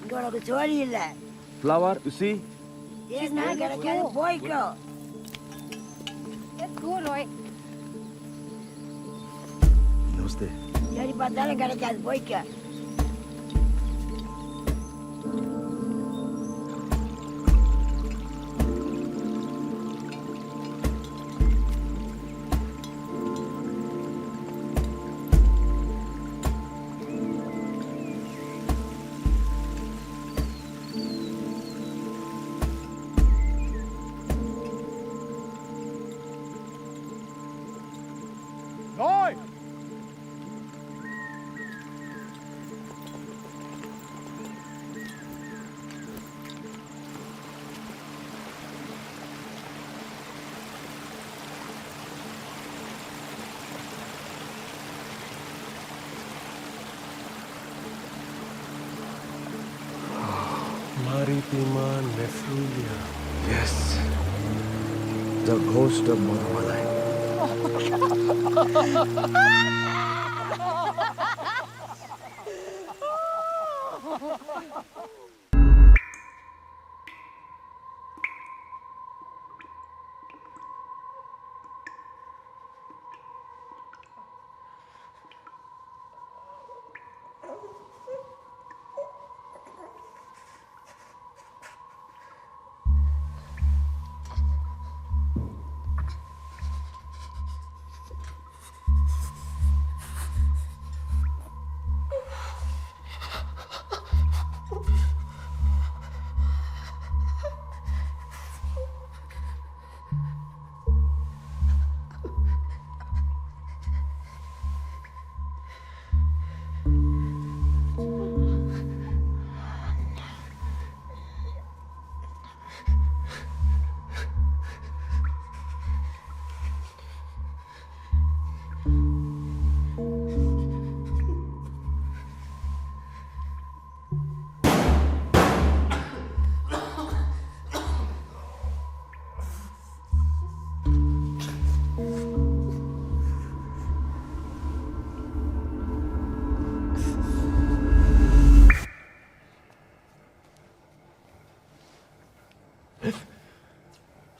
இங்க உனக்கு சோழி இல்ல. Flower, you see? ஏன்னா கிடைக்காது போய்க்கோ. Let's go, Roy. Namaste. சரி பார்த்தாலும் கிடைக்காது போய்க்கோ. Roy! Maritima Nephilia. Yes. The ghost of Manamalai.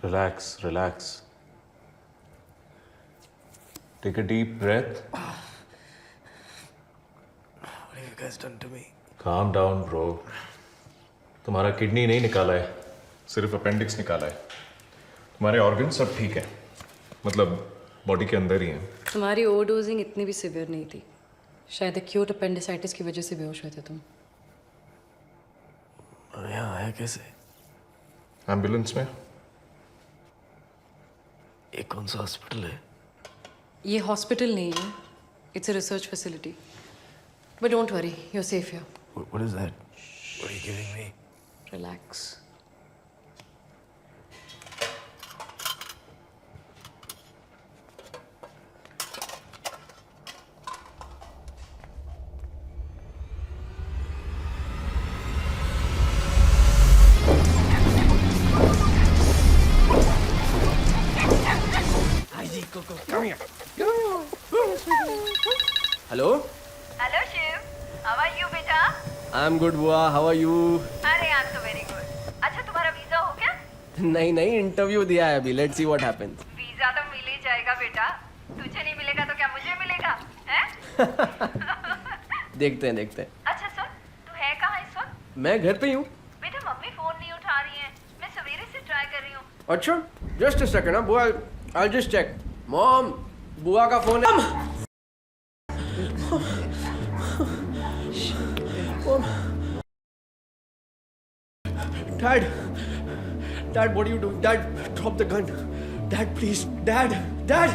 Relax, relax. Take a deep breath. What have you guys done to me? Calm down, bro. तुम्हारा kidney नहीं निकाला है, सिर्फ अपेंडिक्स निकाला है. तुम्हारे ऑर्गन सब ठीक है, मतलब बॉडी के अंदर ही हैं. तुम्हारी ओवरडोजिंग इतनी भी सिवियर नहीं थी. शायद एक्यूट अपेंडिसाइटिस की वजह से बेहोश हुए थे तुम. और यहाँ आया कैसे? एम्बुलेंस में. ये कौन सा हॉस्पिटल है? ये हॉस्पिटल नहीं है. It's a research facility. But don't worry, you are safe here. What is that? What are you giving me? Relax. Hello hello Shiv, how are you बेटा? आई एम गुड बुआ, हाउ आर यू? अरे I am so very good. अच्छा तुम्हारा visa हो गया? नहीं नहीं, interview दिया है अभी. Let's see what happens. Visa तो मिल ही जाएगा बेटा. तुझे नहीं मिलेगा तो क्या मुझे मिलेगा? हैं? देखते हैं देखते हैं. अच्छा सुन, तू है कहाँ इस वक्त? मैं घर पे ही हूँ. बेटा मम्मी फोन नहीं उठा रही है. मैं सवेरे से ट्राई कर रही हूँ. अच्छा जस्ट अ सेकंड. बुआ आई जस्ट चेक. मॉम, बुआ का फोन है. Dad, Dad, what are you doing? Dad, drop the gun. Dad, please. Dad, Dad.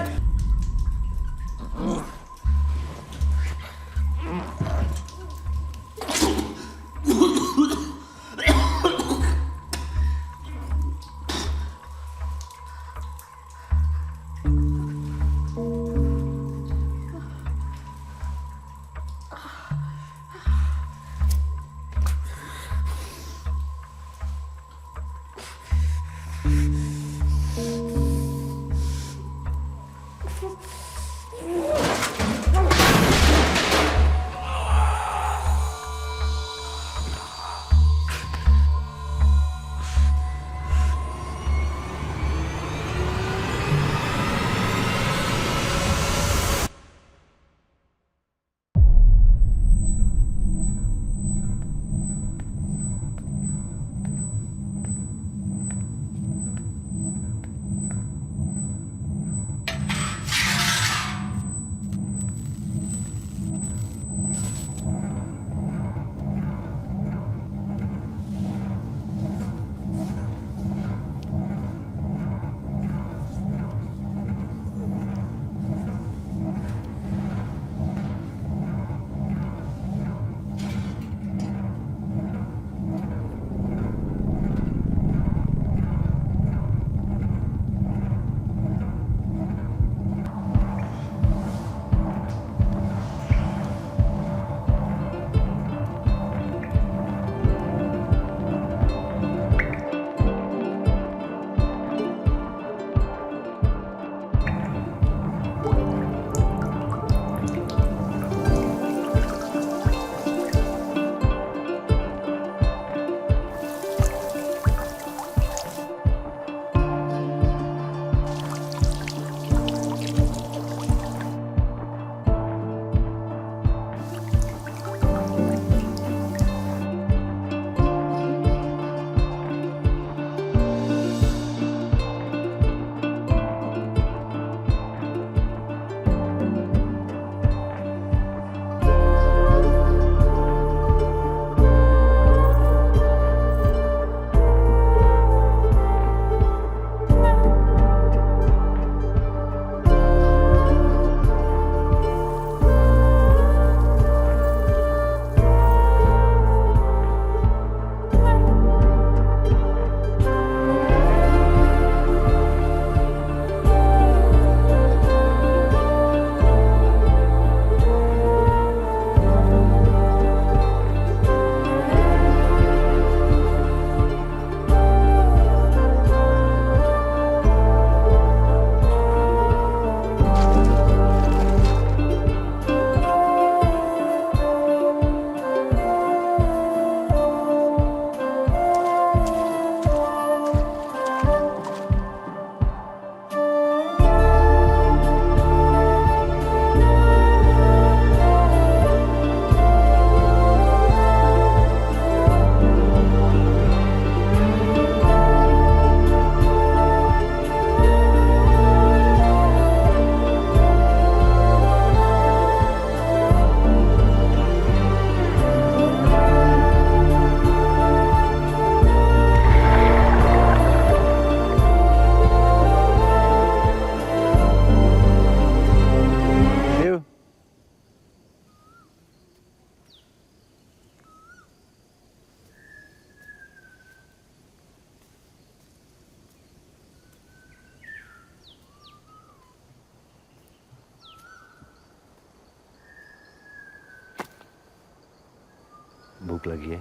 भूख लगी है?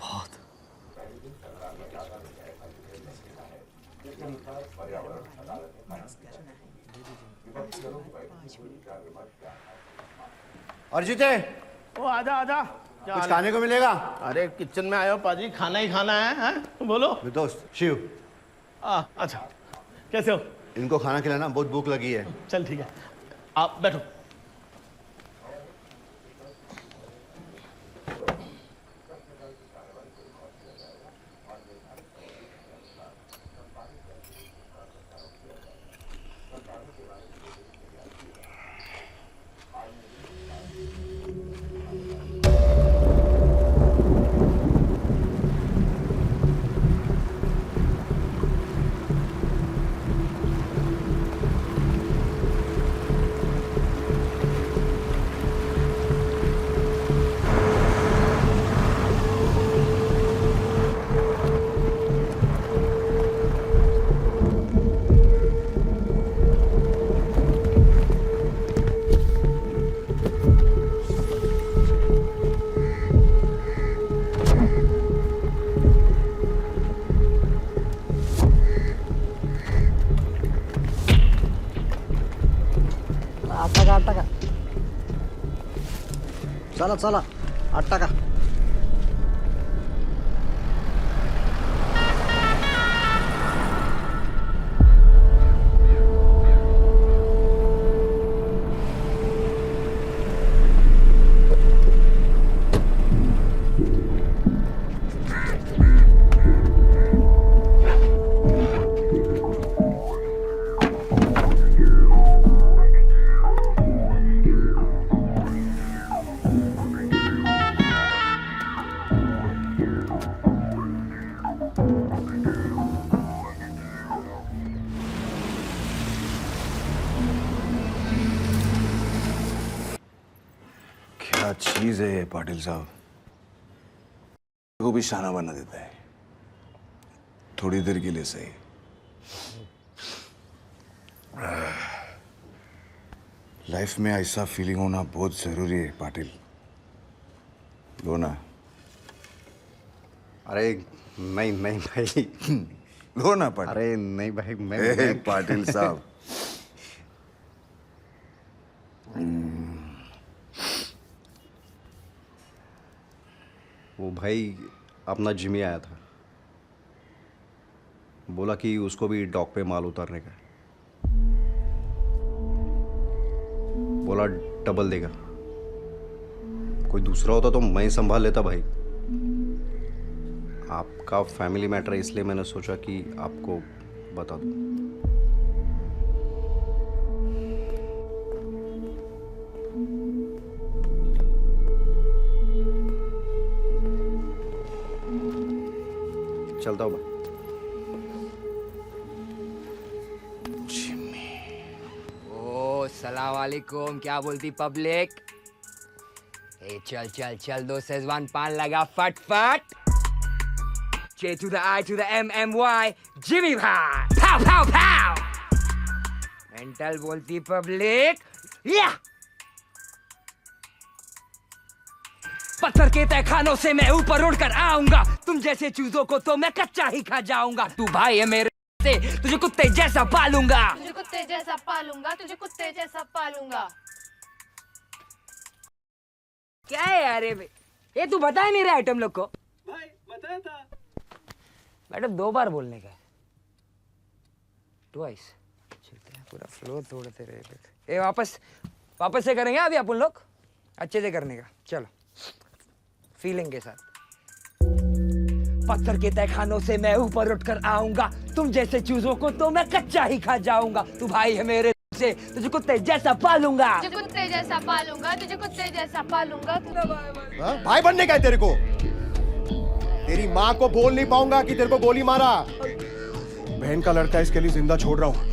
बहुत। अर्जित है, ओ आजा आजा। क्या कुछ हाल है? खाने को मिलेगा? अरे किचन में आयो पाजी, खाना ही खाना है, हैं? बोलो। मेरे दोस्त शिव, अच्छा कैसे हो? इनको खाना खिलाना, बहुत भूख लगी है। चल ठीक है, आप बैठो। चला चला, 8 टाका. क्या चीज है ये पाटिल साहब, को भी शाना बना देता है, थोड़ी देर के लिए सही. लाइफ में ऐसा फीलिंग होना बहुत जरूरी है पाटिल. लो ना. अरे नहीं भाई. लो ना पाटिल. अरे नहीं भाई, मैं पाटिल साहब. वो भाई अपना जिमी आया था, बोला कि उसको भी डॉक पे माल उतारने का है. बोला डबल देगा. कोई दूसरा होता तो मैं संभाल लेता भाई. आपका फैमिली मैटर है, इसलिए मैंने सोचा कि आपको बता दूं. चलता हूँ भाई. ओ सलाम वालेकुम. क्या बोलती पब्लिक? ए चल चल चल, 2 शेजवान पान लगा फट. J to the I to the MMY, Jimmy भाई. पाव पाव पाव. मेंटल बोलती पब्लिक. या पत्थर के तहखानों से मैं ऊपर उड़कर आऊंगा. तुम जैसे चूजों को तो मैं कच्चा ही खा जाऊंगा. तू भाई है मेरे से, तुझे कुत्ते जैसा पालूंगा. तुझे कुत्ते जैसा पालूंगा, तुझे कुत्ते जैसा पालूंगा. क्या है यार ये तू बता ही नहीं रहा आइटम लोग को. भाई बताया था. मैडम 2 बार बोलने का. ट्वाइस. चलते हैं, पूरा फ्लो तोड़ते रहे. ए वापस से करेंगे अभी अपन लोग, अच्छे से करने का. चलो फीलिंग के साथ. पत्थर के तहखानों से मैं ऊपर उठकर आऊंगा. तुम जैसे चूजों को तो मैं कच्चा ही खा जाऊंगा. तू भाई है मेरे से, तुझे कुत्ते जैसा पालूंगा. तुझे कुत्ते जैसा पालूंगा, तुझे कुत्ते जैसा पालूंगा. भाई बनने का है तेरे को. तेरी माँ को बोल नहीं पाऊंगा कि तेरे को गोली मारा. बहन का लड़का, इसके लिए जिंदा छोड़ रहा हूँ.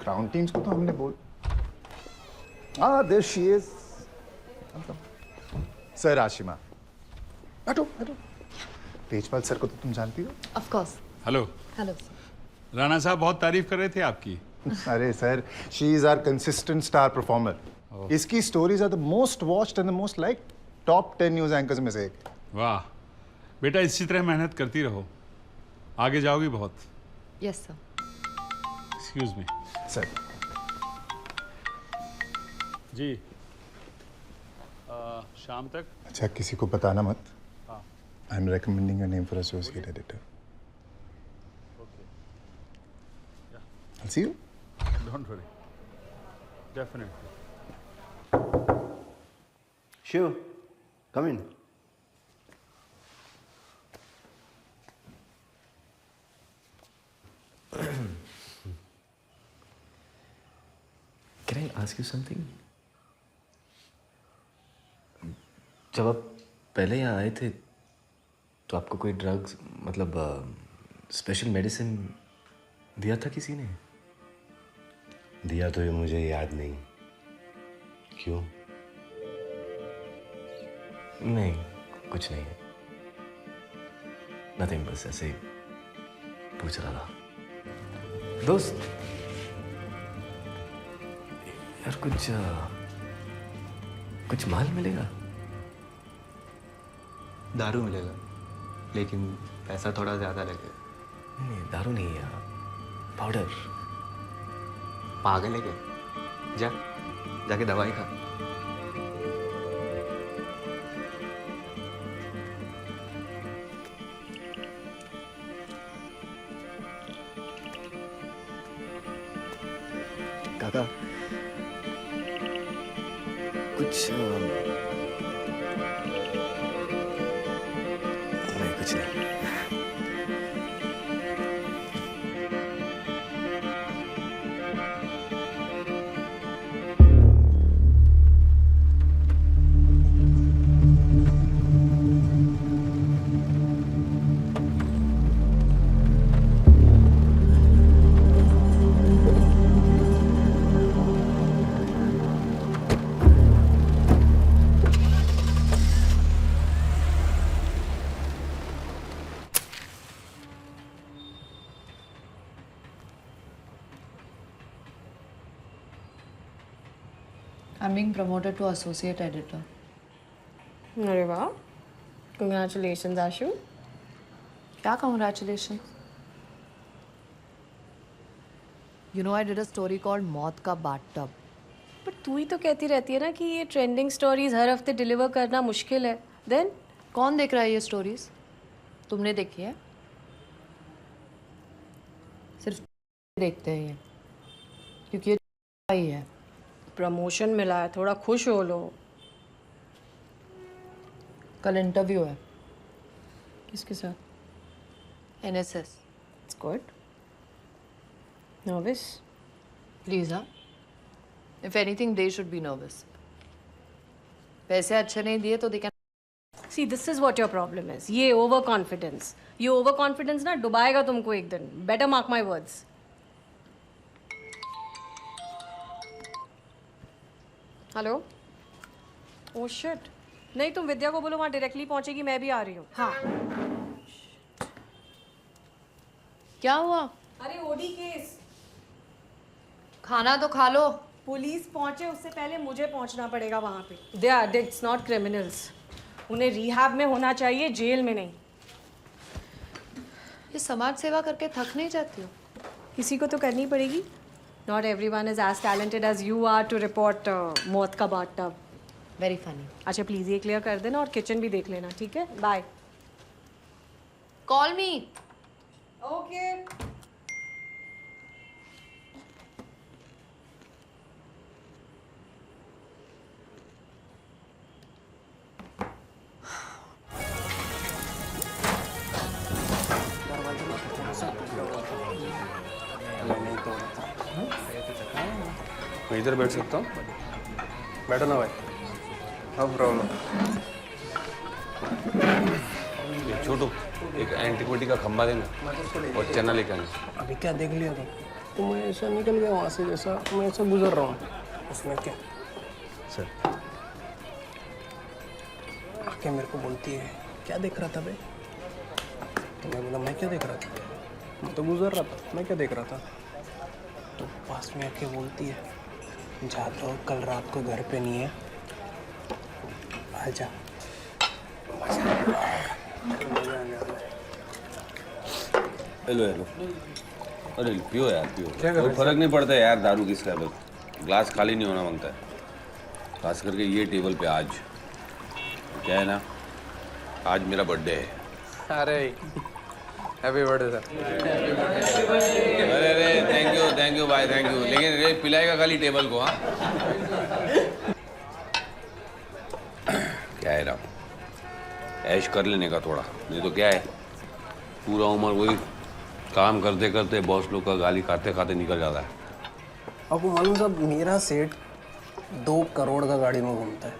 ग्राउंड टीम्स को तो हमने बोल there she is sir Ashima. बैठो बैठो। तेजपाल सर को तो तुम जानती हो। Of course. Hello Hello. Rana साहब बहुत तारीफ कर रहे थे आपकी। अरे sir, she is our consistent star performer. इसकी stories are the most watched and the most like top 10 news anchors में से एक। वाह बेटा, इसी तरह मेहनत करती रहो, आगे जाओगी बहुत। Yes, sir. Excuse me sir जी। शाम तक। अच्छा, किसी को बताना मत। I am recommending your name for associate editor. I'll see you. Don't worry, definitely. Shiv, come in. Can I ask you something? जब आप पहले यहाँ आए थे तो आपको कोई ड्रग्स मतलब स्पेशल मेडिसिन दिया था किसी ने? दिया तो ये मुझे याद नहीं। क्यों? नहीं, कुछ नहीं है। नथिंग, बस ऐसे ही पूछ रहा था। दोस्त यार, कुछ माल मिलेगा? दारू मिलेगा, लेकिन पैसा थोड़ा ज्यादा लगेगा। नहीं, दारू नहीं है यार, पाउडर। पागल है क्या? जाके दवाई खा। काका, कुछ नहीं, कुछ नहीं। I'm being promoted to associate editor. अरे वाह, congratulations आशु। क्या congratulations? You know I did a story called मौत का bathtub. पर तू ही तो कहती रहती है ना कि ये ट्रेंडिंग स्टोरीज हर हफ्ते डिलीवर करना मुश्किल है। देन कौन देख रहा है ये स्टोरीज? तुमने देखी है? सिर्फ देखते हैं ये, क्योंकि ये ही है। प्रमोशन मिला है, थोड़ा खुश हो लो। कल इंटरव्यू है। किसके साथ? NSS. It's good. Nervous? Please हाँ। If anything, they should be nervous. पैसे अच्छे नहीं दिए तो they can. See, this is what your problem is. ये ओवर कॉन्फिडेंस, ये ओवर कॉन्फिडेंस ना डुबाएगा तुमको एक दिन। Better mark my words. Hello? Oh shit, नहीं तुम विद्या को बोलो वहाँ डायरेक्टली पहुँचेगी, मैं भी आ रही हूँ। हाँ। क्या हुआ? अरे ओडी केस। खाना तो खा लो। पुलिस पहुँचे उससे पहले मुझे पहुँचना पड़ेगा वहाँ पे। They are addicts, not criminals. उन्हें रिहैब में होना चाहिए, जेल में नहीं। ये समाज सेवा करके थक नहीं जाती हो? किसी को तो करनी पड़ेगी। Not everyone is as talented as you are to report मौत का bathtub. Very funny. अच्छा प्लीज ये क्लियर कर देना और किचन भी देख लेना, ठीक है? बाय। Call me. Okay. मैं इधर बैठ सकता हूँ? बैठो ना भाई। हाँ प्रॉब्लम। छोटू, एक एंटीक्विटी का खंबा देना और चना लेकर आना। अभी क्या देख लिया तो? तो मैं ऐसा निकल गया वहाँ से, जैसा मैं ऐसा गुजर रहा हूँ, उसमें क्या सर आके मेरे को बोलती है क्या देख रहा था बे? तो मैं बोला मैं क्या देख रहा था, मैं तो गुजर रहा था, मैं क्या देख रहा था? तो पास में आके बोलती है जाता हूँ, कल रात को घर पे नहीं है, आजा। हेलो हेलो, अरे पियो यार पियो, कोई फर्क नहीं पड़ता यार दारू किसका है, बस ग्लास खाली नहीं होना मांगता है, खास करके ये टेबल पे। आज क्या है ना, आज मेरा बर्थडे है। अरे हैप्पी बर्थडे सर। अरे अरे थैंक यू भाई, थैंक यू, लेकिन रे पिलाएगा खाली टेबल को। हाँ क्या है ना, ऐश कर लेने का थोड़ा, नहीं तो क्या है पूरा उम्र वही काम करते करते बॉस लोग का गाली खाते खाते निकल जाता है। आपको मालूम साहब, मेरा सेठ 2 करोड़ का गाड़ी में घूमता है,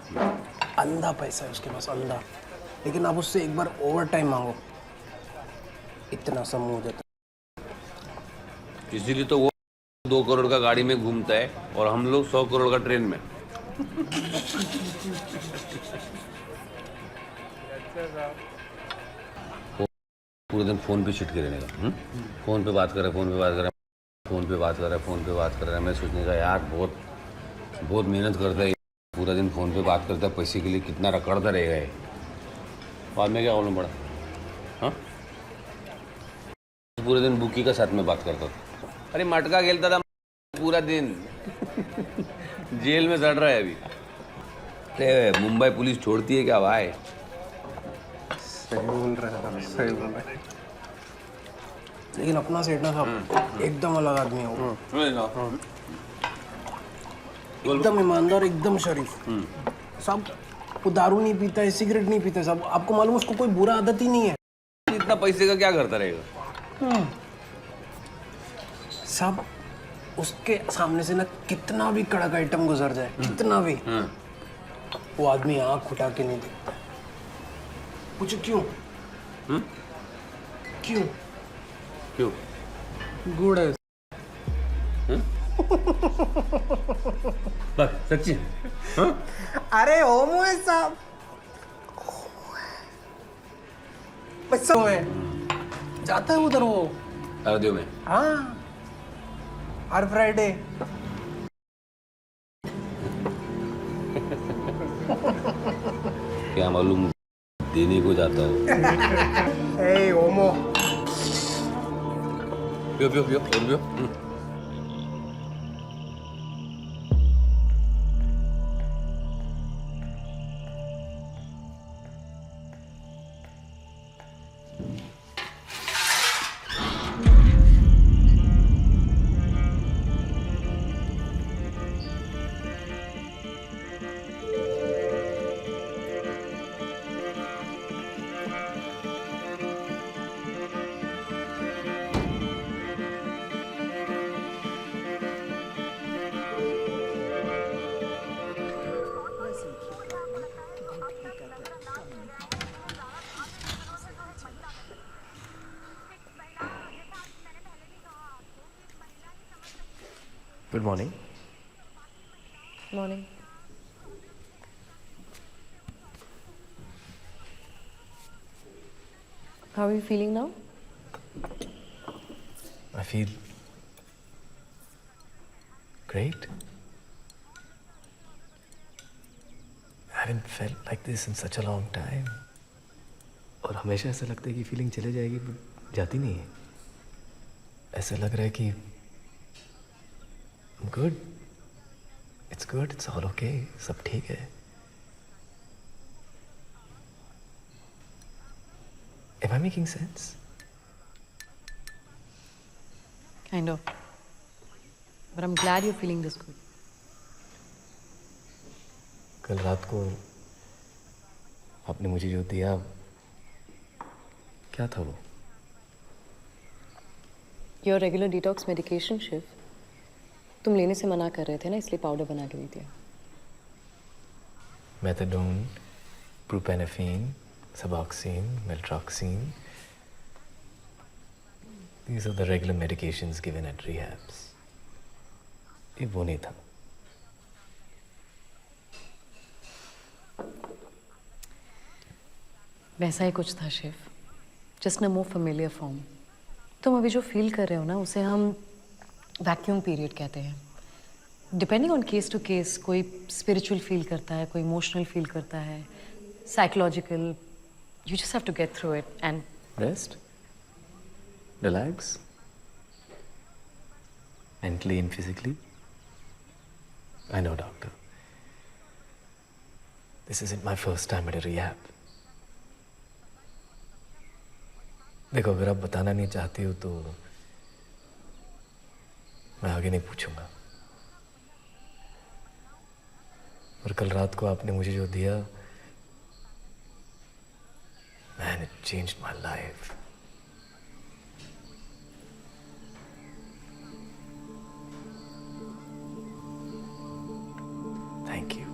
अंधा पैसा है उसके पास, अंधा। लेकिन आप उससे एक बार ओवर टाइम मांगो, इतना सा मुंह देता। इसीलिए तो वो 2 करोड़ का गाड़ी में घूमता है और हम लोग 100 करोड़ का ट्रेन में। पूरे दिन फोन पे चिटके रहने का, फोन पे बात कर रहे, फोन पे बात कर रहे, फोन पे बात कर रहे, फोन पे बात कर रहे। मैं सोचने का यार बहुत मेहनत करता है, पूरा दिन फोन पे बात करता है, पैसे के लिए कितना रखड़ता रहेगा ये। बाद में क्या बोलना पड़ा? हाँ पूरे दिन बुकी का साथ में बात करता था, अरे मटका खेलता था पूरा दिन। जेल में सड़ रहा है अभी। अरे मुंबई पुलिस छोड़ती है क्या भाई? सही बोल रहे हैं, सही बोल रहे हैं। लेकिन अपना सेठ ना साहब एकदम अलग आदमी है वो, एकदम ईमानदार, एकदम शरीफ साहब। वो दारू नहीं पीता है, सिगरेट नहीं पीता है साहब। आपको मालूम उसको कोई बुरा आदत ही नहीं है। इतना पैसे का क्या करता रहेगा साहब? उसके सामने से ना कितना भी कड़क आइटम गुजर जाए, कितना भी, वो आदमी आँख उठा के नहीं देखता। पूछो क्यों? क्यों? क्यों? गुड़ है। बस सच्ची? अरे होमो है साहब, बच्चा है, जाता है उधर वो अयोध्या में। हाँ, हर फ्राइडे। क्या मालूम देने को जाता हो। ए होमो, पियो पियो पियो और पियो। Good morning. Morning. How are you feeling now? I feel great. I haven't felt like this in such a long time. और हमेशा ऐसा लगता है कि फीलिंग चले जाएगी, जाती नहीं है। ऐसा लग रहा है कि I'm good. It's good. It's all okay. सब ठीक है। Am I making sense? Kind of. But I'm glad you're feeling this good. कल रात को आपने मुझे जो दिया, क्या था वो? Your regular detox medication, Shiv. तुम लेने से मना कर रहे थे ना, इसलिए पाउडर बना के दे दिया। Methadone, propoxyphene, Suboxone, Meltroxine, These are the regular medications given at rehabs. ये वो नहीं था. वैसा ही कुछ था Shiv, just in a more familiar form. तुम अभी जो फील कर रहे हो ना, उसे हम वैक्यूम पीरियड कहते हैं. Depending on case to case, कोई स्पिरिचुअल फील करता है, कोई इमोशनल फील करता है, psychological. You just have to get through it and Rest. Relax. Mentally and physically. I know, doctor. This isn't my first time at a rehab. देखो, अगर आप बताना नहीं चाहती हो तो मैं आगे नहीं पूछूंगा. और कल रात को आपने मुझे जो दिया, man, it changed my life. Thank you.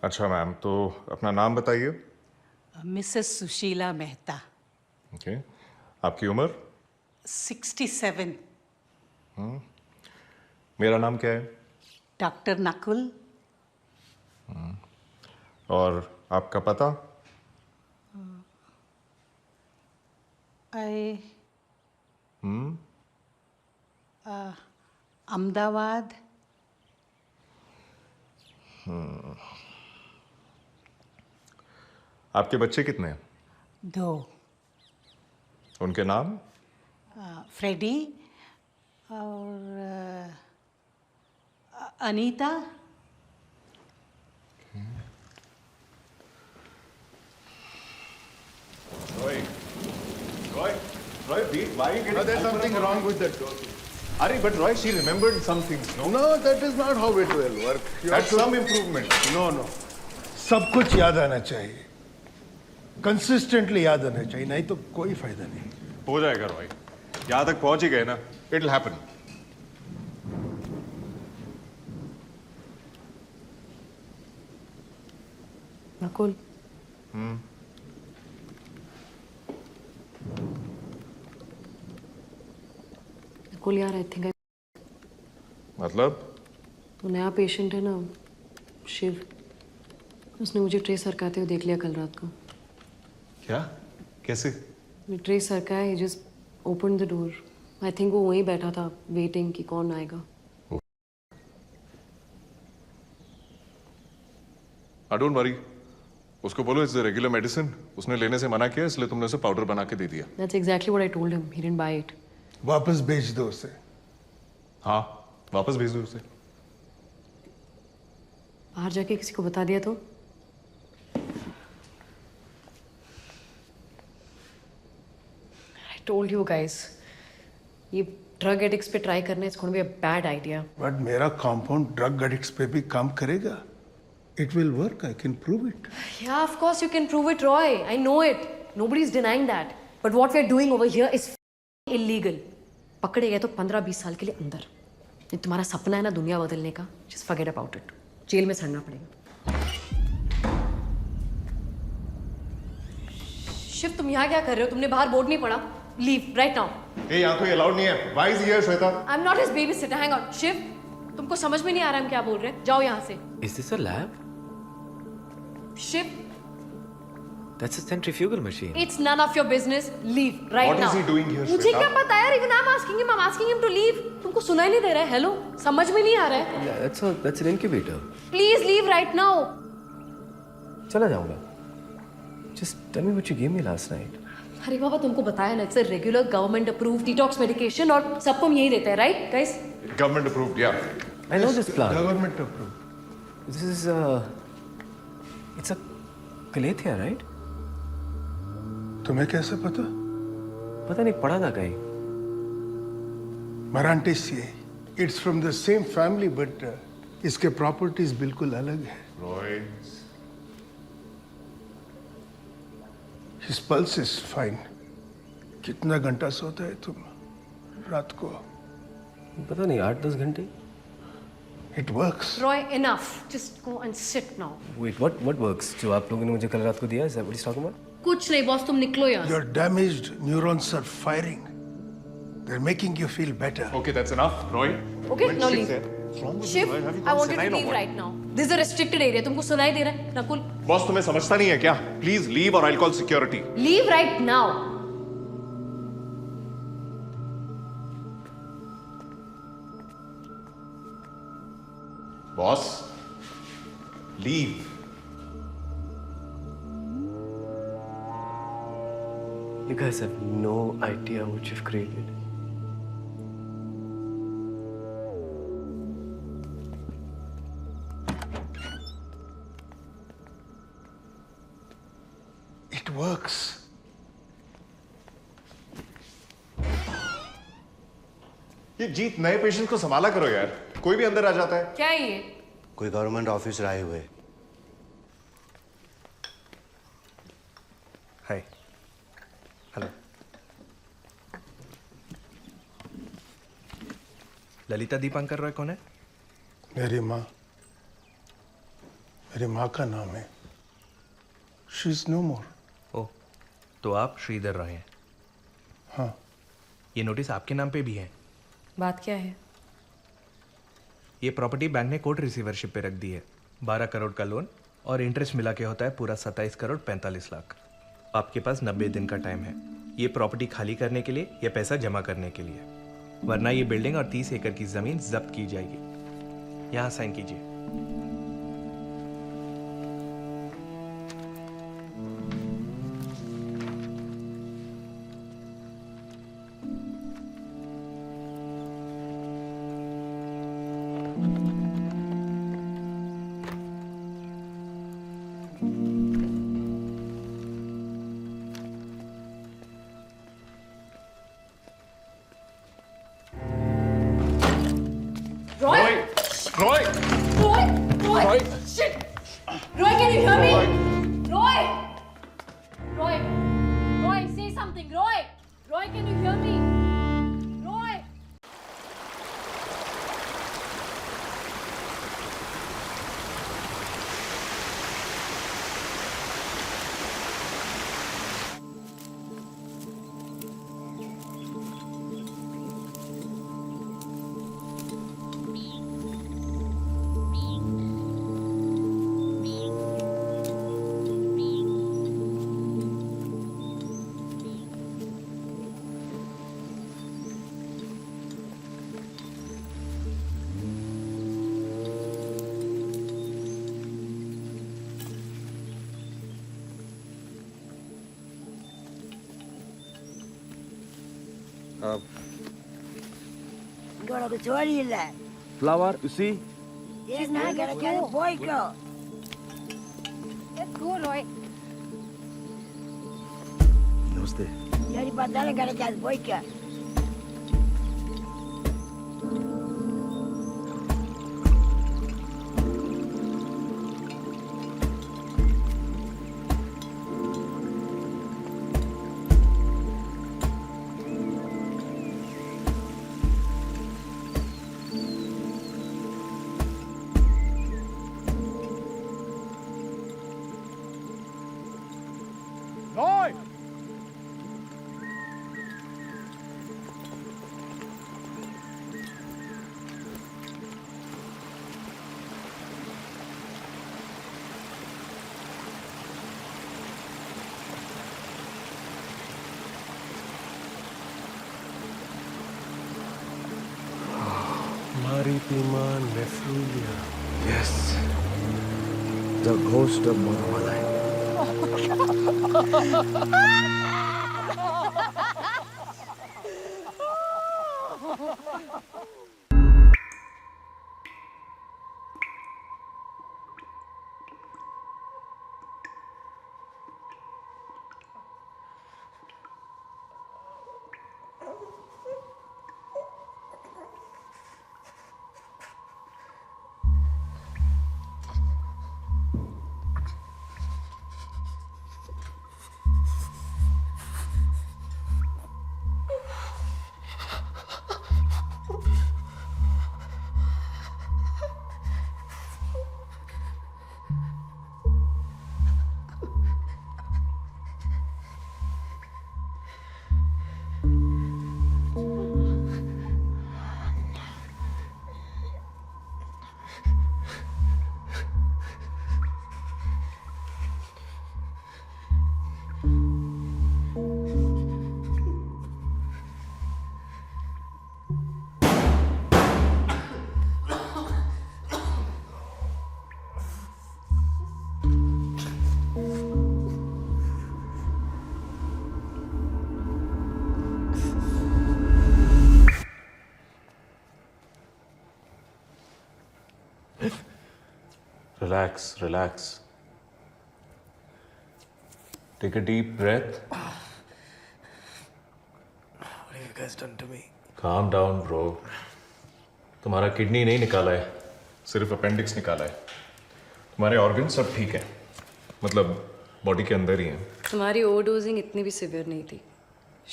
अच्छा मैम, तो अपना नाम बताइए. मिसेस सुशीला मेहता. ओके. आपकी उम्र? 67. मेरा नाम क्या है? डॉक्टर नकुल. और आपका पता? अहमदाबाद. आपके बच्चे कितने हैं? 2. उनके नाम? फ्रेडी और Anita. Roy, why are you getting... No, there's something wrong with that dose. But Roy, she remembered some things, no? No, that is not how it will work. That's some improvement. No. सब कुछ याद आना चाहिए. Consistently याद आना चाहिए, नहीं तो कोई फायदा नहीं. हो जाएगा रॉय. यहाँ तक पहुंच ही गए ना. It'll happen. नकुल. नकुल यार, आई थिंक मतलब? तो नया पेशेंट है ना, शिव. उसने मुझे ट्रे सरकाते हुए देख लिया कल रात को. क्या? कैसे? ट्रे सरकाया, he just open the door. I think वो वहीं बैठा था वेटिंग कि कौन आएगा. Don't worry. उसको बोलो इट्स द रेगुलर मेडिसिन. उसने लेने से मना किया, इसलिए तुमने उसे पाउडर बना के दे दिया. That's exactly what I told him. He didn't buy it. वापस भेज दो उसे. हाँ, वापस भेज दो उसे. बाहर जाके किसी को बता दिया तो? I told you guys, ये ड्रग एडिक्ट्स पे ट्राई करना it's going to be a bad idea. But मेरा कंपाउंड ड्रग एडिक्ट्स पे भी काम करेगा. It will work. I can prove it. Yeah, of course you can prove it, Roy. I know it. Nobody's denying that. But what we're doing over here is illegal. पकड़े गए तो 15-20 साल के लिए अंदर. ये तुम्हारा सपना है ना दुनिया बदलने का, just forget about it. जेल में सड़ना पड़ेगा. शिव, तुम यहाँ क्या कर रहे हो? तुमने बाहर बोर्ड नहीं पढ़ा? Leave right now. ए, यहाँ तो ये अलाउड नहीं है. Why is he here, Shweta? I'm not his babysitter. Hang on. Shiv, तुमको समझ में नहीं आ रहा हम क्या बोल रहे हैं? जाओ यहाँ से. Is this a lab? Shiv, That's a centrifugal machine. it's none of your business. Leave right What now. is he doing here, मुझे श्वेता? क्या पता यार? Even I'm asking him to leave. तुमको सुनाई नहीं दे रहा है? Hello, समझ में नहीं आ रहा है? Yeah, that's an incubator. Please leave right now. चला जाऊंगा. Just tell me what you gave me last night. अरे बाबा तुमको बताया ना, it's a regular government approved detox medication और सबको हम यही देते हैं, राइट गाइस? गवर्नमेंट अप्रूव्ड, या I know this plant. Government approve. This is it's a calathea, right? तुम्हें कैसे पता? पता नहीं, पढ़ा था कहीं. Marantaceae. It's from the same family but इसके प्रॉपर्टीज बिल्कुल अलग है. Roy, His pulse is fine. कितना घंटा सोता है तुम रात को? पता नहीं, 8-10 घंटे. It works. Roy, enough. Just go and sit now. Wait, what works? जो आप लोगों ने मुझे कल रात को दिया, is that what he's talking about? कुछ नहीं बॉस, तुम निकलो यहाँ से. Your damaged neurons are firing. They're making you feel better. okay, that's enough, Roy. Okay, now Shiv leave. there. What's wrong with Shiv, you? Have you I gone want you to senile or leave what? right now. This is a restricted area. तुमको सुनाई दे रहा है, Nakul? Boss तुम्हें समझता नहीं है क्या? Please leave और I'll call security. Leave right now. Boss, leave. You guys have no idea what you've created. It works. ये जीत, नए पेशेंट को संभाला करो यार. कोई भी अंदर आ जाता है. क्या है ये? कोई गवर्नमेंट ऑफिसर आए हुए. हाय. हेलो. ललिता दीपांकर रॉय कौन है? मेरी माँ. मेरी माँ का नाम है. She is no more. ओह, तो आप श्रीधर रॉय हैं? हाँ. ये नोटिस आपके नाम पे भी है. बात क्या है? ये प्रॉपर्टी बैंक ने कोर्ट रिसीवरशिप पे रख दी है. 12 करोड़ का लोन और इंटरेस्ट मिला के होता है पूरा 27 करोड़ 45 लाख. आपके पास 90 दिन का टाइम है ये प्रॉपर्टी खाली करने के लिए या पैसा जमा करने के लिए, वरना ये बिल्डिंग और 30 एकड़ की जमीन जब्त की जाएगी. यहाँ साइन कीजिए. Roy! Roy! Roy! Roy! Shit! Roy, can you hear me? Roy! Roy! Roy, say something. Roy! Roy, can you hear me? Roy! இங்க உனக்கு சோழி இல்ல. Flower, you see? ஏன்னா கிடைக்காது போய்க்கோ. Let go, Roy. Namaste. சரி பார்த்தாலும் கிடைக்காது போய்க்கோ. Roy! Maritima nephrolia. Yes. The ghost of Mamamalai. Relax, relax. Take a deep breath. What have you guys done to me? Calm down, bro. तुम्हारा kidney नहीं निकाला है, सिर्फ अपेंडिक्स निकाला है. तुम्हारे ऑर्गन सब ठीक है, मतलब बॉडी के अंदर ही हैं. तुम्हारी ओवरडोजिंग इतनी भी सिवियर नहीं थी.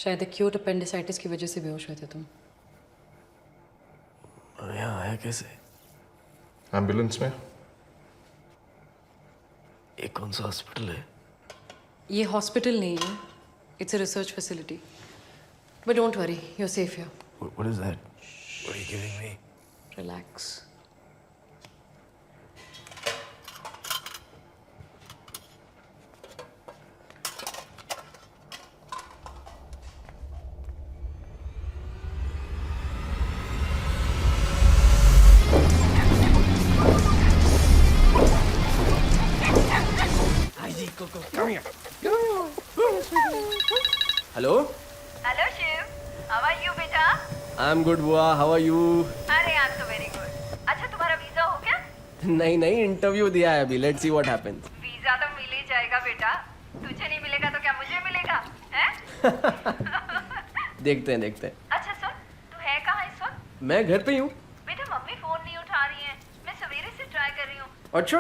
शायद एक्यूट अपेंडिसाइटिस की वजह से बेहोश हुए थे तुम. यहाँ आया कैसे? एम्बुलेंस में. ये कौन सा हॉस्पिटल है? ये हॉस्पिटल नहीं है. It's a research facility. But don't worry, you are safe here. What is that? What are you giving me? Relax. Come here. Hello? Hello Shiv, how are you बेटा? I'm good, बुआ. How are you? अरे I am so very good. अच्छा तुम्हारा visa हो गया? नहीं नहीं, interview दिया है अभी. Let's see what happens. Visa तो मिल ही जाएगा बेटा. तुझे नहीं मिलेगा तो क्या मुझे मिलेगा? हैं? देखते हैं देखते हैं. अच्छा सुन, तू है कहाँ इस वक्त? मैं घर पे ही हूँ. बेटा मम्मी फोन नहीं उठा रही है. मैं सवेरे से ट्राई कर रही हूँ. अच्छा,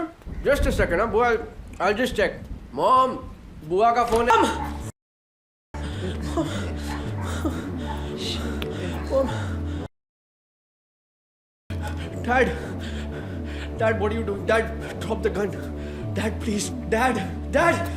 just a second, बुआ. I'll just check. Mom, बुआ का फोन है. Dad, Dad, what are you doing? Dad, drop the gun. Dad, please, Dad, Dad.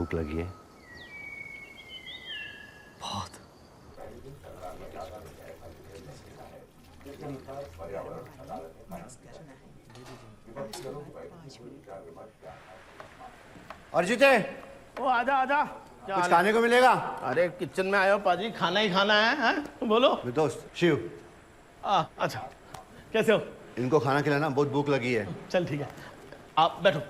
भूख लगी है? बहुत। अर्जित है, ओ आजा आजा। क्या कुछ हाल है? खाने को मिलेगा? अरे किचन में आयो पाजी, खाना ही खाना है, हैं? बोलो। मेरे दोस्त शिव, अच्छा, कैसे हो? इनको खाना खिलाना, बहुत भूख लगी है। चल ठीक है, आप बैठो।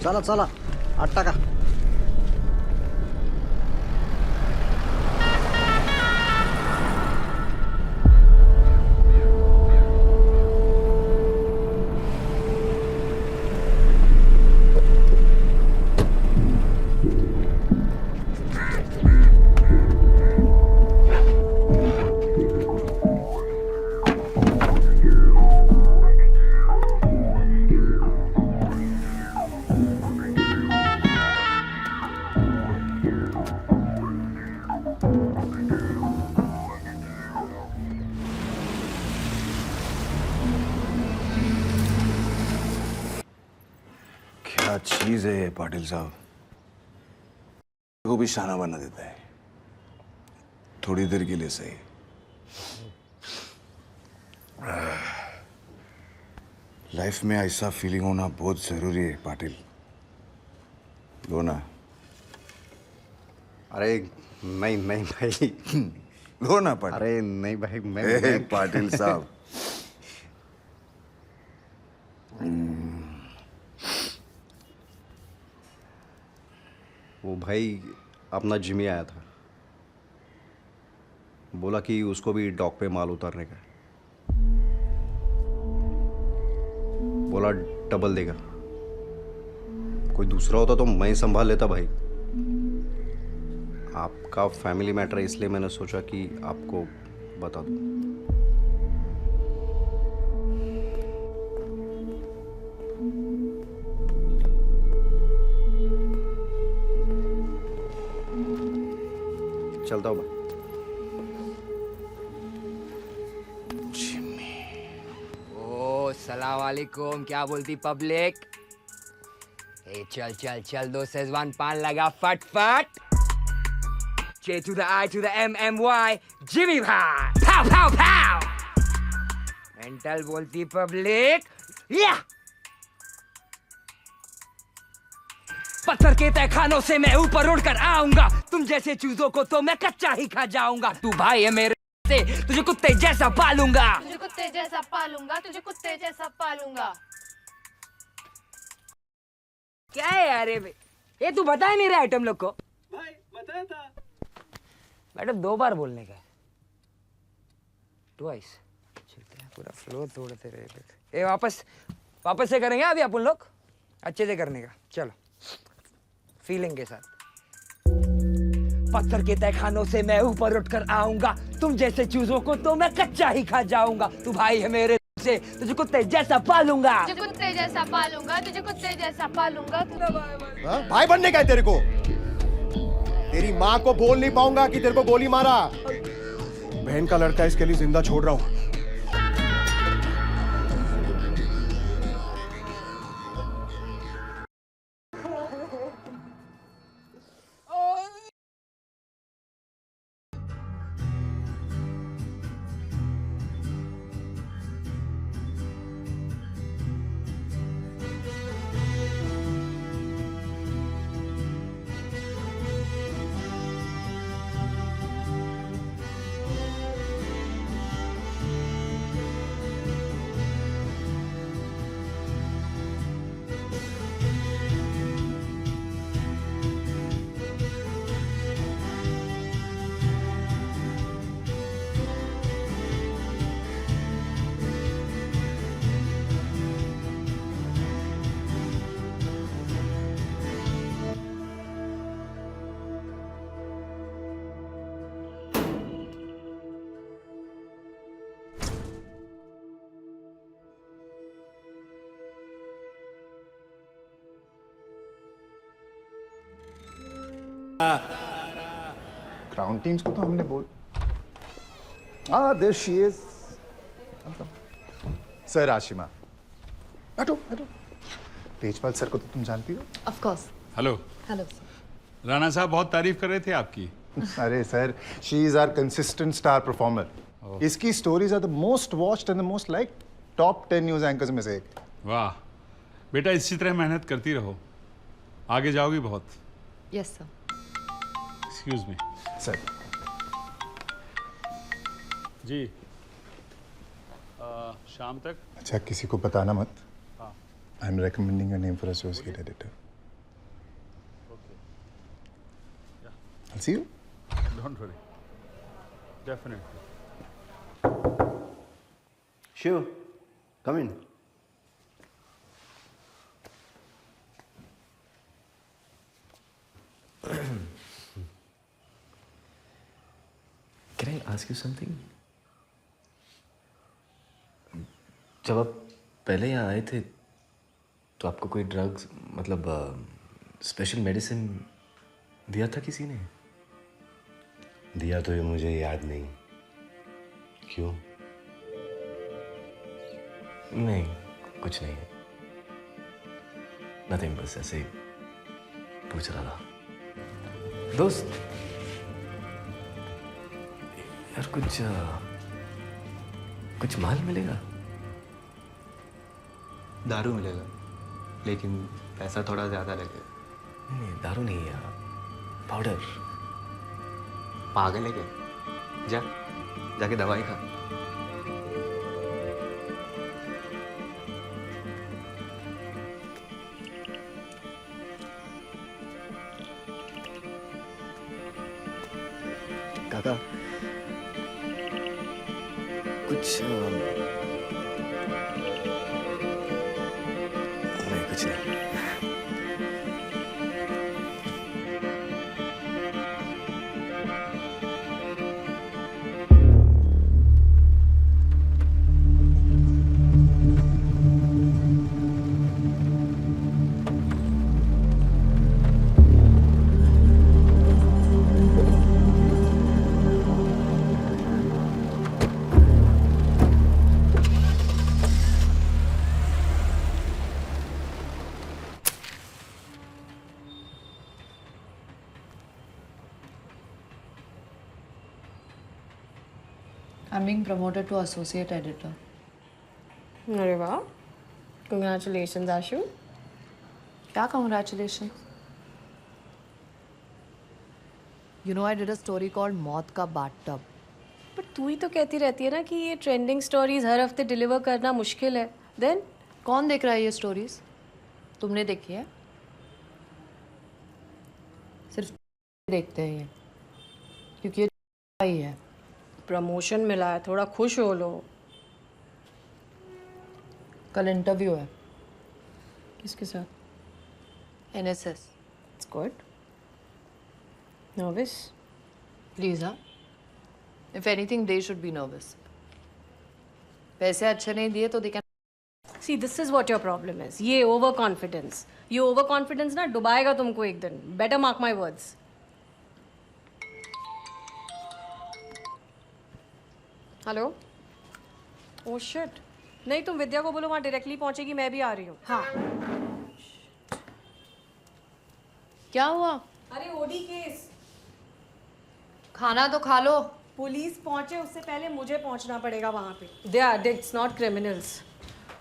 चला चला, 8 टाका. क्या चीज है ये पाटिल साहब, को भी शाना बना देता है, थोड़ी देर के लिए सही. लाइफ में ऐसा फीलिंग होना बहुत जरूरी है पाटिल. लो ना. अरे नहीं भाई. लो ना पाटिल. अरे नहीं भाई, मैं पाटिल साहब. वो भाई अपना जिमी आया था, बोला कि उसको भी डॉक पे माल उतारने का. बोला डबल देगा. कोई दूसरा होता तो मैं संभाल लेता भाई. आपका फैमिली मैटर है, इसलिए मैंने सोचा कि आपको बता दूं. चलता हूँ भाई. ओ सलाम वालेकुम, क्या बोलती पब्लिक? ए चल चल चल, 2 शेजवान पान लगा फट. J to the I to the MMY, Jimmy भाई. पाव पाव पाव. मेंटल बोलती पब्लिक. या पत्थर के तहखानों से मैं ऊपर उड़कर आऊंगा. तुम जैसे चूजों को तो मैं कच्चा ही खा जाऊंगा. तू भाई है मेरे से, तुझे कुत्ते जैसा पालूंगा. तुझे कुत्ते जैसा पालूंगा, तुझे कुत्ते जैसा पालूंगा. क्या है यार ये तू बता ही नहीं रहा आइटम लोग को. भाई बताया था. मैडम 2 बार बोलने का, ट्वाइस. चलते हैं, पूरा फ्लो तोड़ते रहे. ए वापस से करेंगे अभी अपन लोग, अच्छे से करने का. चलो फीलिंग के साथ. पत्थर के तहखानों से मैं ऊपर उठकर आऊंगा. तुम जैसे चूजों को तो मैं कच्चा ही खा जाऊंगा. तू भाई है मेरे से, तुझे कुत्ते जैसा पालूंगा. तुझे कुत्ते जैसा पालूंगा, तुझे कुत्ते जैसा पालूंगा. भाई बनने का है तेरे को? तेरी माँ को बोल नहीं पाऊंगा कि तेरे को गोली मारा. बहन का लड़का, इसके लिए जिंदा छोड़ रहा हूं. क्राउन टीम्स को तो हमने बोल there she is sir Ashima. बैठो बैठो। तेजपाल सर को तो तुम जानती हो। Of course. Hello. Hello. Rana साहब बहुत तारीफ कर रहे थे आपकी। अरे sir, she is our consistent star performer. इसकी stories are the most watched and the most like top 10 news anchors में से एक। वाह बेटा, इसी तरह मेहनत करती रहो, आगे जाओगी बहुत। Yes sir. Excuse me sir. जी शाम तक। अच्छा, किसी को बताना मत। हाँ। I am recommending your name for associate editor. I'll see you. Don't worry. Definitely. Shiv, come in. Can I ask you something? जब आप पहले यहाँ आए थे तो आपको कोई ड्रग्स मतलब स्पेशल मेडिसिन दिया था किसी ने? दिया तो ये मुझे याद नहीं। क्यों? नहीं, कुछ नहीं। नथिंग, बस ऐसे ही पूछ रहा था। दोस्त यार, कुछ माल मिलेगा? दारू मिलेगा, लेकिन पैसा थोड़ा ज्यादा लगेगा। नहीं, दारू नहीं यार, पाउडर। पागल है क्या? जाके दवाई खा। काका, कुछ नहीं, कुछ नहीं। I'm being promoted to associate editor. अरे वाह, congratulations आशु। क्या congratulations? You know I did a story called मौत का bathtub. पर तू ही तो कहती रहती है ना कि ये ट्रेंडिंग स्टोरीज हर हफ्ते डिलीवर करना मुश्किल है। देन कौन देख रहा है ये स्टोरीज? तुमने देखी है? सिर्फ देखते हैं ये, क्योंकि ये ही है। प्रमोशन मिला है, थोड़ा खुश हो लो। कल इंटरव्यू है। किसके साथ? NSS. It's good. Nervous? Please, हाँ? If anything, they should be nervous. पैसे अच्छे नहीं दिए तो they can. See, this is what your problem is. ये ओवर कॉन्फिडेंस। ये ओवर कॉन्फिडेंस ना डुबाएगा तुमको एक दिन। Better mark my words. Hello. Oh shit. नहीं, तुम विद्या को बोलो वहाँ डायरेक्टली पहुँचेगी, मैं भी आ रही हूँ। हाँ। क्या हुआ? अरे ओडी केस। खाना तो खा लो। पुलिस पहुँचे उससे पहले मुझे पहुँचना पड़ेगा वहाँ पे। They are addicts, not criminals.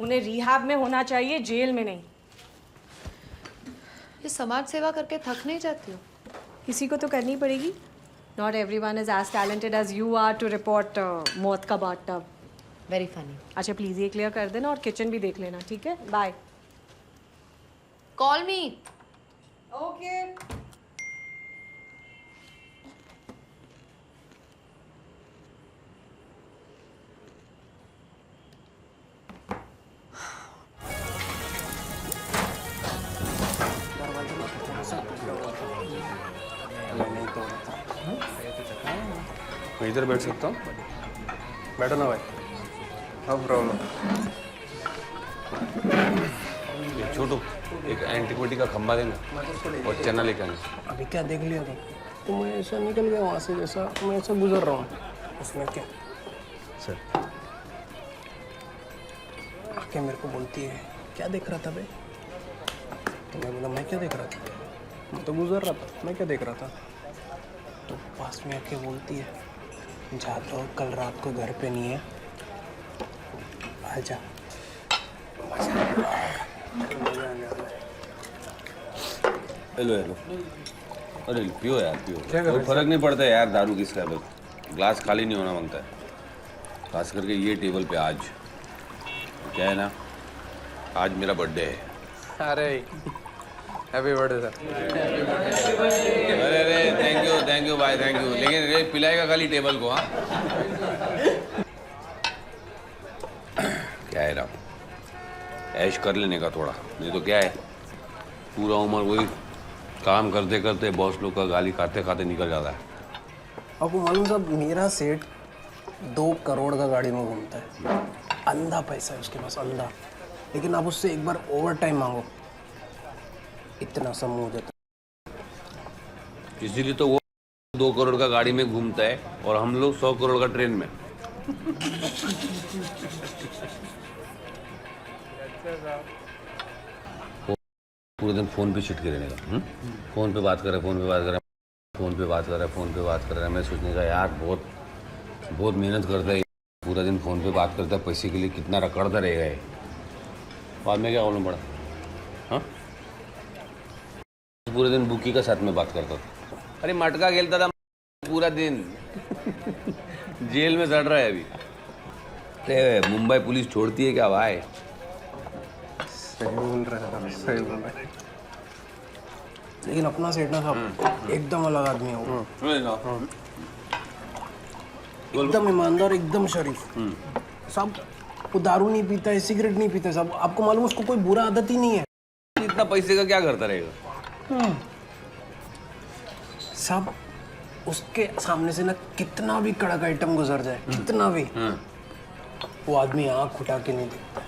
उन्हें रिहैब में होना चाहिए, जेल में नहीं। ये समाज सेवा करके थक नहीं जाती हो? किसी को तो करनी पड़ेगी। Not everyone is as talented as you are to report मौत का bathtub. Very funny. अच्छा प्लीज ये क्लियर कर देना और किचन भी देख लेना, ठीक है? बाय। Call me. Okay. मैं इधर बैठ सकता हूँ? बैठो ना भाई। No problem. छोटू एक एंटीक्विटी का खंबा देना और चना लेके आना। अभी क्या देख लिया तो मैं ऐसा निकल गया वहाँ से, जैसा मैं ऐसा गुजर रहा हूँ, उसमें क्या सर आके मेरे को बोलती है क्या देख रहा था बे? तो मैं बोला मैं क्या देख रहा था, मैं तो गुजर रहा था, मैं क्या देख रहा था? तो पास में आके बोलती है जाता हूँ, कल रात को घर पे नहीं है, आजा। हेलो हेलो, अरे पियो यार पियो, कोई फर्क नहीं पड़ता यार दारू किसका है, बस ग्लास खाली नहीं होना मांगता है, खास करके ये टेबल पे आज क्या है ना, आज मेरा बर्थडे है। अरे हैप्पी बर्थडे सर। अरे अरे थैंक यू भाई थैंक यू, लेकिन रे पिलाएगा खाली टेबल को। हाँ क्या है ना, ऐश कर लेने का थोड़ा, नहीं तो क्या है पूरा उम्र वही काम करते करते बॉस लोग का गाली खाते खाते निकल जाता है। आपको मालूम साहब मेरा सेठ 2 करोड़ का गाड़ी में घूमता है, अंधा पैसा है उसके पास, अंधा, लेकिन आप उससे एक बार ओवर टाइम मांगो इतना समूह हो जाता है। इसीलिए तो वो 2 करोड़ का गाड़ी में घूमता है और हम लोग 100 करोड़ का ट्रेन में। पूरे दिन फोन पे चिटके रहने का, फोन पे बात कर रहे, फोन पे बात कर रहे, फोन पे बात कर रहे, फोन पे बात कर रहे। मैं सोचने का यार बहुत मेहनत करता है, पूरा दिन फोन पे बात करता है, पैसे के लिए कितना रखड़ता रहेगा ये। बाद में क्या बोलूँ पड़ा, हाँ पूरे दिन बुकी का साथ में बात करता था, अरे मटका खेलता था पूरा दिन। जेल में सड़ रहा है अभी। अरे मुंबई पुलिस छोड़ती है क्या भाई? सही बोल रहा है, सही बोल रहा है, लेकिन अपना सेठ ना साहब एकदम अलग आदमी है वो, एकदम ईमानदार, एकदम शरीफ साहब। वो दारू नहीं पीता है, सिगरेट नहीं पीता है साहब, आपको मालूम उसको कोई बुरा आदत ही नहीं है। इतना पैसे का क्या करता रहेगा साहब? उसके सामने से ना कितना भी कड़क आइटम गुजर जाए, कितना भी, वो आदमी आँख उठा के नहीं देखता।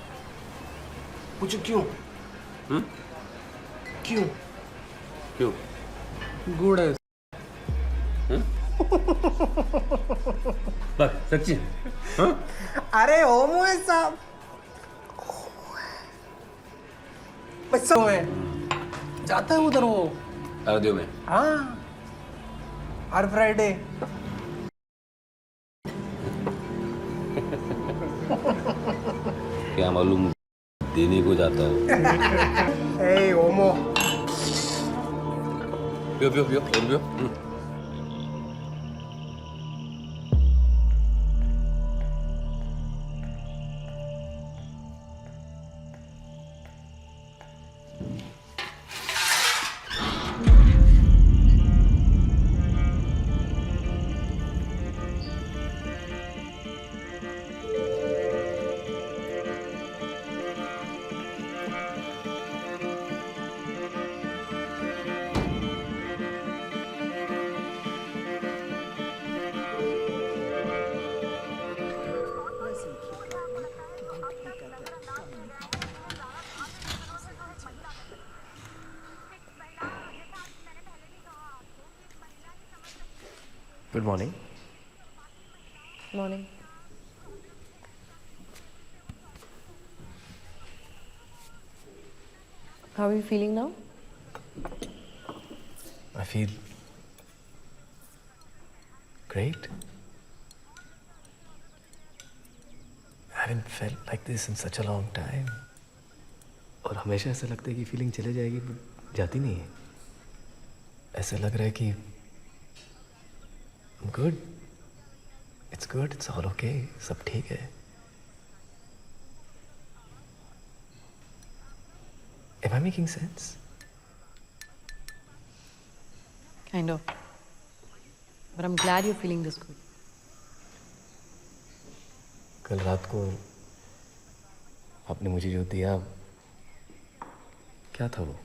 पूछो क्यों? क्यों? क्यों? गुड़ है। बस सच्ची? अरे होमो है साहब, बच्चों में जाता है उधर वो अयोध्या में। हाँ हर फ्राइडे। क्या मालूम देने को जाता हो। ए होमो, पियो पियो पियो और पियो। Good morning. Morning. How are you feeling now? I feel great. I haven't felt like this in such a long time. और हमेशा ऐसा लगता है कि फीलिंग चले जाएगी, जाती नहीं है। ऐसा लग रहा है कि I'm good. It's good. It's all okay. सब ठीक है। Am I making sense? Kind of. But I'm glad you're feeling this good. कल रात को आपने मुझे जो दिया, क्या था वो?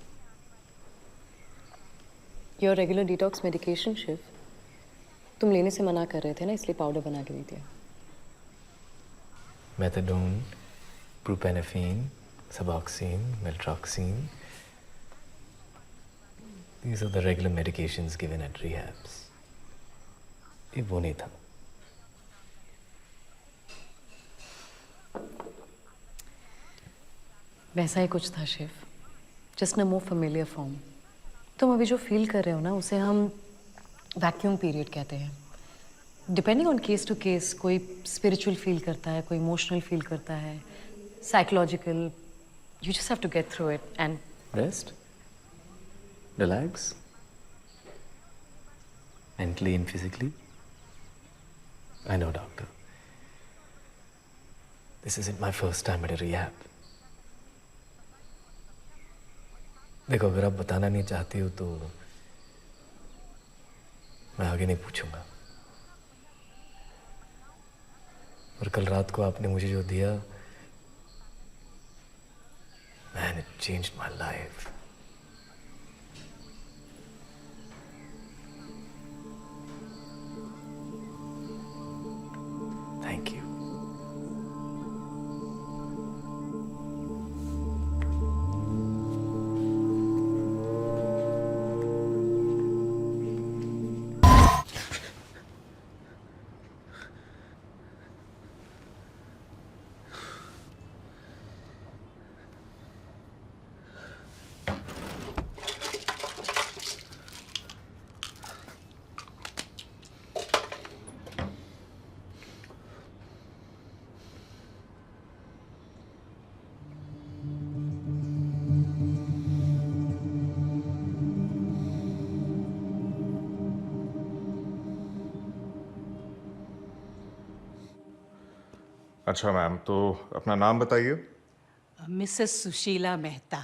Your regular detox medication, Shiv. तुम लेने से मना कर रहे थे ना, इसलिए पाउडर बना के दे दिया। Methadone, propoxyphene, Suboxone, Meltroxine. These are the regular medications given at rehabs. ये वो नहीं था. वैसा ही कुछ था Shiv, just in a more familiar form. तुम अभी जो फील कर रहे हो ना, उसे हम वैक्यूम पीरियड कहते हैं. Depending on case to case, कोई स्पिरिचुअल फील करता है, कोई इमोशनल फील करता है, psychological. You just have to get through it and Rest. Relax. Mentally and physically. I know, doctor. This isn't my first time at a rehab. देखो, अगर आप बताना नहीं चाहती हो तो मैं आगे नहीं पूछूंगा. और कल रात को आपने मुझे जो दिया, man, it changed my life. Thank you. अच्छा मैम, तो अपना नाम बताइए. मिसेस सुशीला मेहता.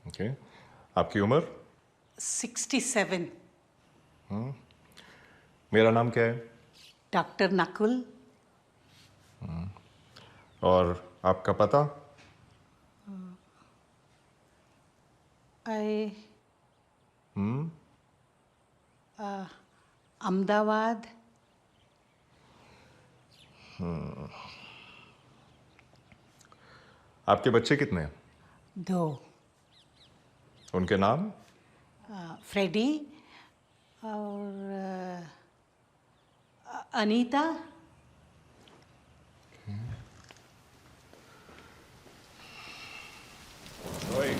ओके. आपकी उम्र? 67. मेरा नाम क्या है? डॉक्टर नकुल. और आपका पता? अहमदाबाद. आपके बच्चे कितने हैं? 2. उनके नाम? फ्रेडी और Anita. Roy,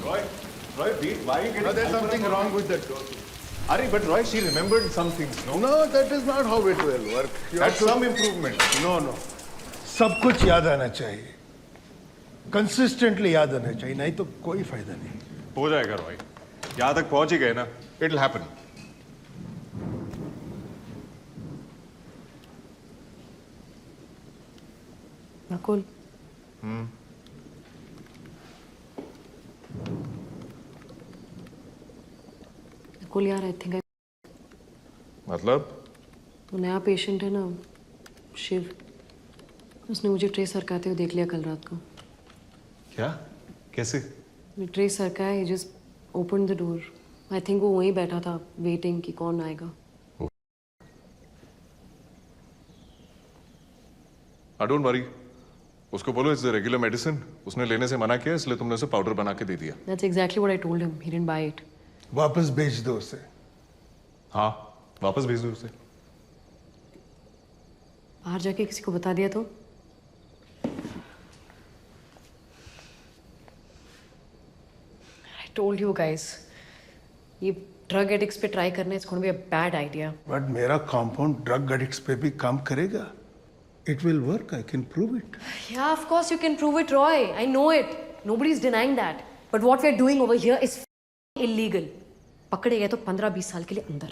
why are you getting... No, there's something wrong with that door. Ari, but Roy, she remembered some things, no? No, that is not how it will work. That's some improvement. No. सब कुछ याद आना चाहिए. Consistently याद आना चाहिए, नहीं तो कोई फायदा नहीं. हो जाएगा रॉय. यहाँ तक पहुंच ही गए ना. It will happen. Nakul. Nakul यार, आई थिंक मतलब? तो नया पेशेंट है ना, शिव. उसने मुझे ट्रे सरकाते हुए देख लिया कल रात को. क्या? कैसे? ट्रे सरकाया, he just open the door. I think वो वहीं बैठा था वेटिंग कि कौन आएगा. Don't worry. उसको बोलो इट्स द रेगुलर मेडिसिन. उसने लेने से मना किया, इसलिए तुमने उसे पाउडर बना के दे दिया. That's exactly what I told him. He didn't buy it. वापस भेज दो उसे. हाँ, वापस भेज दो उसे. बाहर जाके किसी को बता दिया तो? I told you guys, ये ड्रग एडिक्ट्स पे ट्राई करना it's going to be a bad idea. But मेरा कंपाउंड ड्रग एडिक्ट्स पे भी काम करेगा. It will work. I can prove it. Yeah, of course you can prove it, Roy. I know it. Nobody's denying that. But what we're doing over here is illegal. पकड़े गए तो 15-20 साल के लिए अंदर.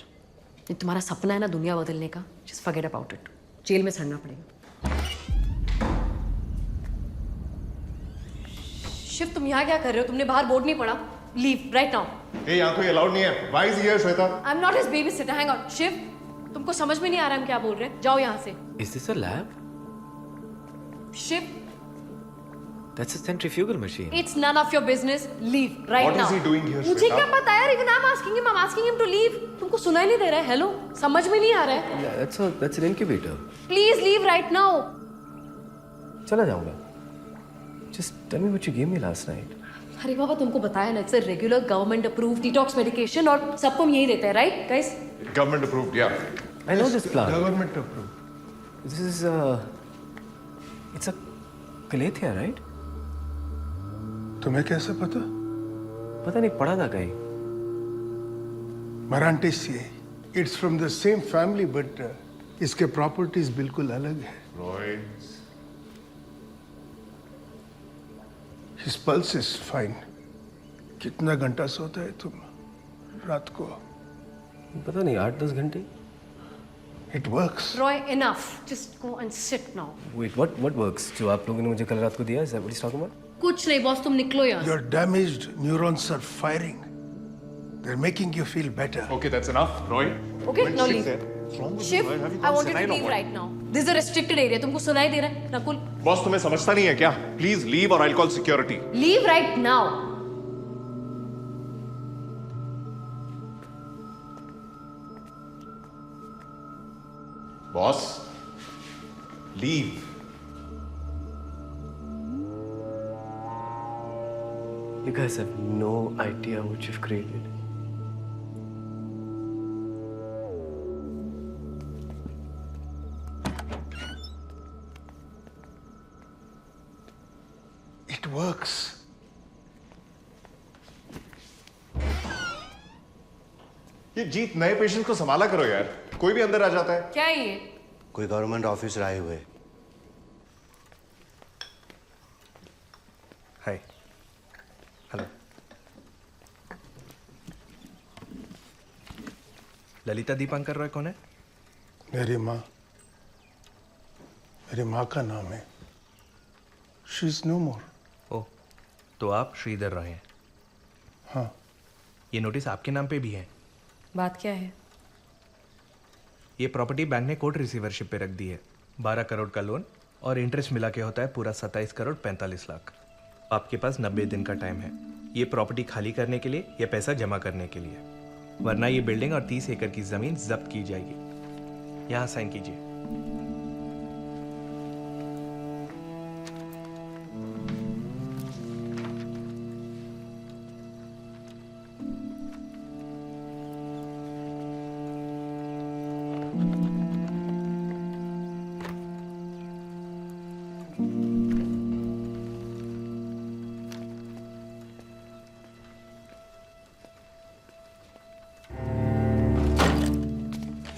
ये तुम्हारा सपना है ना दुनिया बदलने का, just forget about it. जेल में सड़ना पड़ेगा. शिव, तुम यहाँ क्या कर रहे हो? तुमने बाहर बोर्ड नहीं पढ़ा? Leave right now. ये यहाँ कोई अलाउड नहीं है. Why is he here, Shweta? I'm not his babysitter. Hang on. Shiv, तुमको समझ में नहीं आ रहा हम क्या बोल रहे हैं? जाओ यहाँ से. Is this a lab? Shiv, That's a centrifugal machine. it's none of your business. Leave right What now. is he doing here, मुझे श्वेता? क्या पता यार? Even I'm asking him to leave. तुमको सुनाई नहीं दे रहा है? हेलो, समझ में नहीं आ रहा है? Yeah, that's an incubator. Please leave right now. चला जाऊंगा. Just tell me what you gave me last night. अरे बाबा तुमको बताया ना, it's a regular government approved detox medication और सबको हम यही देते हैं, राइट गाइस? गवर्नमेंट अप्रूव्ड, या I know this plant. Government approved. This is it's a Calathea, right? तुम्हें कैसे पता? पता नहीं, पढ़ा था कहीं. Marantaceae. It's from the same family, but इसके properties बिल्कुल अलग है. Roy His pulse is fine. कितना घंटा सोता है तुम रात को? पता नहीं, 8-10 घंटे. It works. Roy enough, just go and sit now. Wait, what works? जो आप लोगों ने मुझे कल रात को दिया, is that what he's talking about? कुछ नहीं बॉस, तुम निकलो यहाँ से. Your damaged neurons are firing. They're making you feel better. Okay, that's enough, Roy. Okay, When now Shiv leave. said, "What's wrong with Shiv, you? Have you I gone want you to senile or leave what?" right now. This is a restricted area. तुमको सुनाई दे रहा है? Nakul, boss तुम्हें समझता नहीं है क्या? Please leave और I will call security. leave right now. Boss leave. You guys have no idea what you've created. It works. ये जीत, नए पेशेंट को संभाला करो यार. कोई भी अंदर आ जाता है. क्या है ये? कोई गवर्नमेंट ऑफिसर आए हुए. हाय. हेलो. ललिता दीपांकर रॉय कौन है? मेरी माँ. मेरी माँ का नाम है. She is no more. ओह, तो आप श्रीधर रॉय हैं. हाँ. ये नोटिस आपके नाम पे भी है. बात क्या है? ये प्रॉपर्टी बैंक ने कोर्ट रिसीवरशिप पे रख दी है. 12 करोड़ का लोन और इंटरेस्ट मिला के होता है पूरा 27 करोड़ 45 लाख. आपके पास 90 दिन का टाइम है ये प्रॉपर्टी खाली करने के लिए या पैसा जमा करने के लिए, वरना ये बिल्डिंग और 30 एकड़ की जमीन जब्त की जाएगी. यहाँ साइन कीजिए.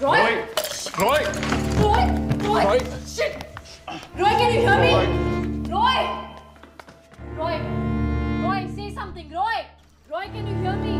Roy! Roy! Roy! Roy! Shit! Roy, can you hear me? Roy! Roy! Roy, say something. Roy! Roy, can you hear me?